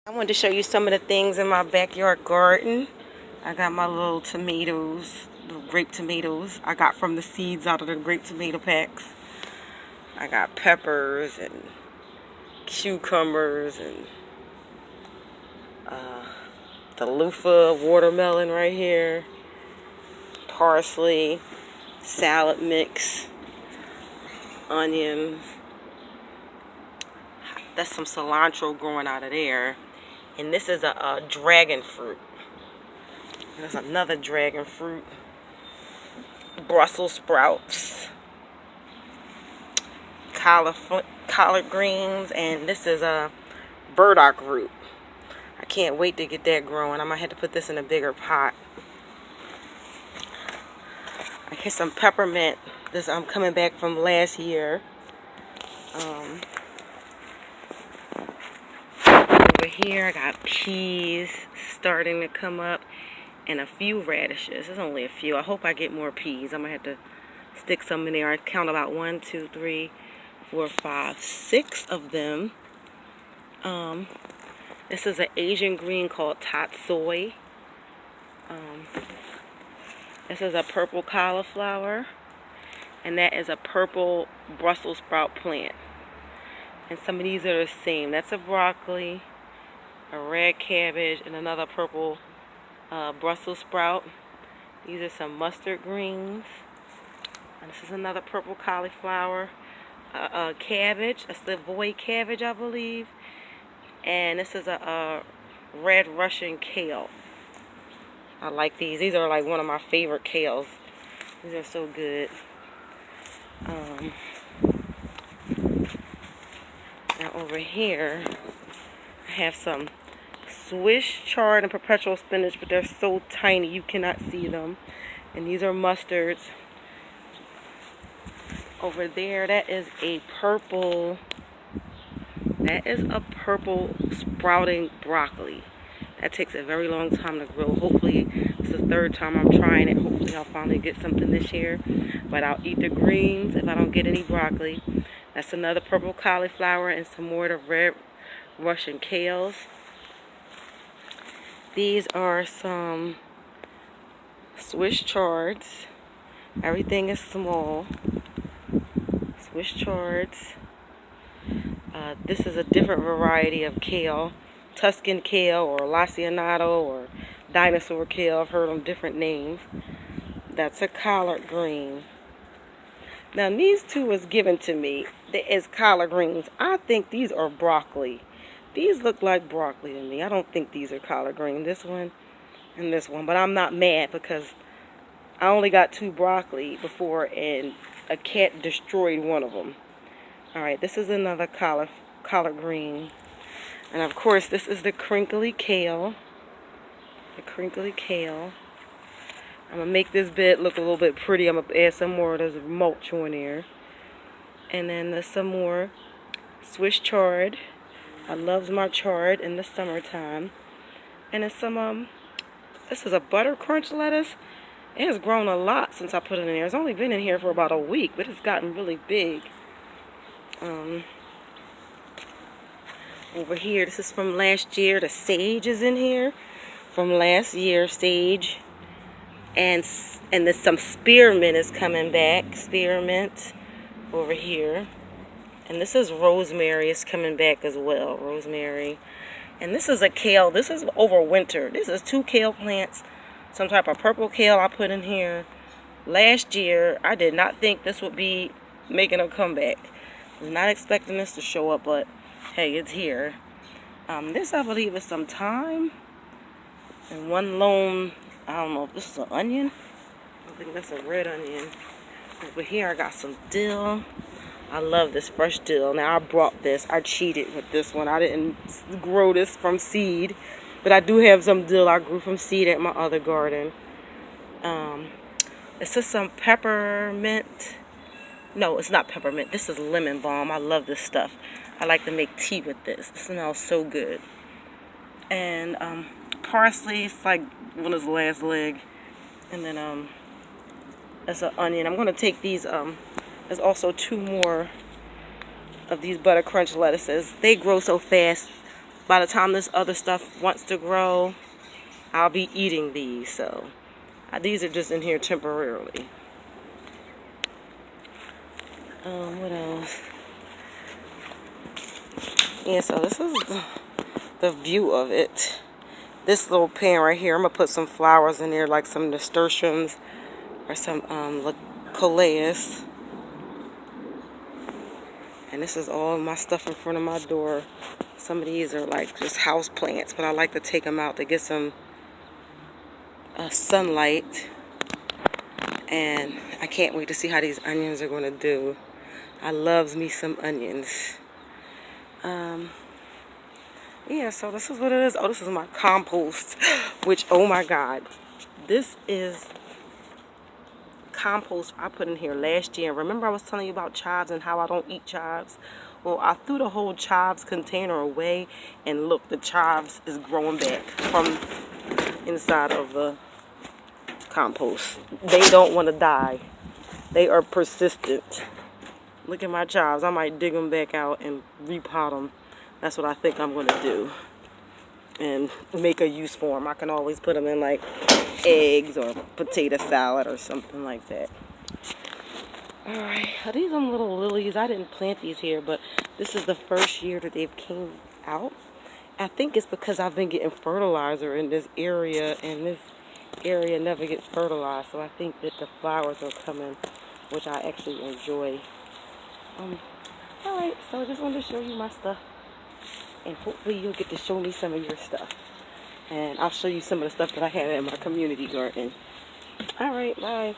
I wanted to show you some of the things in my backyard garden. I got my little tomatoes, little grape tomatoes I got from the seeds out of the grape tomato packs. I got peppers and cucumbers and the loofah watermelon right here, parsley, salad mix, onions. That's some cilantro growing out of there. And this is a dragon fruit. There's another dragon fruit. Brussels sprouts. Collard greens. And this is a burdock root. I can't wait to get that growing. I might have to put this in a bigger pot. I get some peppermint. I'm coming back from last year. Over here I got peas starting to come up and a few radishes. There's only a few. I hope I get more peas. I'm gonna have to stick some in there. I count about 1, 2, 3, 4, 5, 6 of them. This is an Asian green called tatsoi. This is a purple cauliflower, and that is a purple Brussels sprout plant. And some of these are the same. That's a broccoli, a red cabbage, and another purple Brussels sprout. These are some mustard greens. And this is another purple cauliflower, a cabbage, a Savoy cabbage, I believe. And this is a red Russian kale. I like these. These are like one of my favorite kales. These are so good. Now over here, I have some Swiss chard and perpetual spinach, but they're so tiny you cannot see them. And these are mustards. Over there, that is a purple sprouting broccoli. That takes a very long time to grow. Hopefully, this is the third time I'm trying it. Hopefully, I'll finally get something this year. But I'll eat the greens if I don't get any broccoli. That's another purple cauliflower and some more of the red Russian kales. These are some Swiss chards. Everything is small. Swiss chards. This is a different variety of kale. Tuscan kale or Lacinato or dinosaur kale. I've heard them different names. That's a collard green. Now these two was given to me as collard greens. I think these are broccoli. These look like broccoli to me. I don't think these are collard green. This one and this one. But I'm not mad because I only got 2 broccoli before and a cat destroyed one of them. Alright, this is another collard green. And of course, this is the crinkly kale. The crinkly kale. I'm going to make this bed look a little bit pretty. I'm going to add some more of this mulch on there. And then there's some more Swiss chard. I love my chard in the summertime. And there's some, this is a butter crunch lettuce. It has grown a lot since I put it in here. It's only been in here for about a week, but it's gotten really big. Over here, this is from last year. The sage is in here from last year, sage. And there's some spearmint is coming back. Spearmint over here. And this is rosemary is coming back as well. Rosemary. And this is a kale. This is over winter. This is 2 kale plants. Some type of purple kale I put in here. Last year, I did not think this would be making a comeback. I was not expecting this to show up, but hey, it's here. This, I believe, is some thyme. And one lone, I don't know if this is an onion. I think that's a red onion. Over here, I got some dill. I love this fresh dill. Now, I brought this. I cheated with this one. I didn't grow this from seed. But I do have some dill I grew from seed at my other garden. This is some peppermint. No, it's not peppermint. This is lemon balm. I love this stuff. I like to make tea with this. It smells so good. And parsley. It's like one of the last leg. And then that's an onion. I'm going to take these. There's also 2 more of these butter crunch lettuces. They grow so fast. by the time this other stuff wants to grow, I'll be eating these. So these are just in here temporarily. What else? Yeah, so this is the view of it. This little pan right here, I'm going to put some flowers in there, like some nasturtiums or some coleus. And this is all my stuff in front of my door. Some of these are like just house plants, but I like to take them out to get some sunlight. And I can't wait to see how these onions are going to do. I loves me some onions. Yeah, so this is what it is. Oh, this is my compost, which, oh my God, this is compost I put in here last year. Remember I was telling you about chives and how I don't eat chives? Well, I threw the whole chives container away, and look, the chives is growing back from inside of the compost. They don't want to die. They are persistent. Look at my chives. I might dig them back out and repot them. That's what I think I'm going to do. And make a use for them. I can always put them in like eggs or potato salad or something like that. Alright, these are little lilies. I didn't plant these here, but this is the first year that they've came out. I think it's because I've been getting fertilizer in this area, and this area never gets fertilized. So I think that the flowers are coming, which I actually enjoy. Alright, so I just wanted to show you my stuff. And hopefully you'll get to show me some of your stuff. And I'll show you some of the stuff that I have in my community garden. Alright, bye.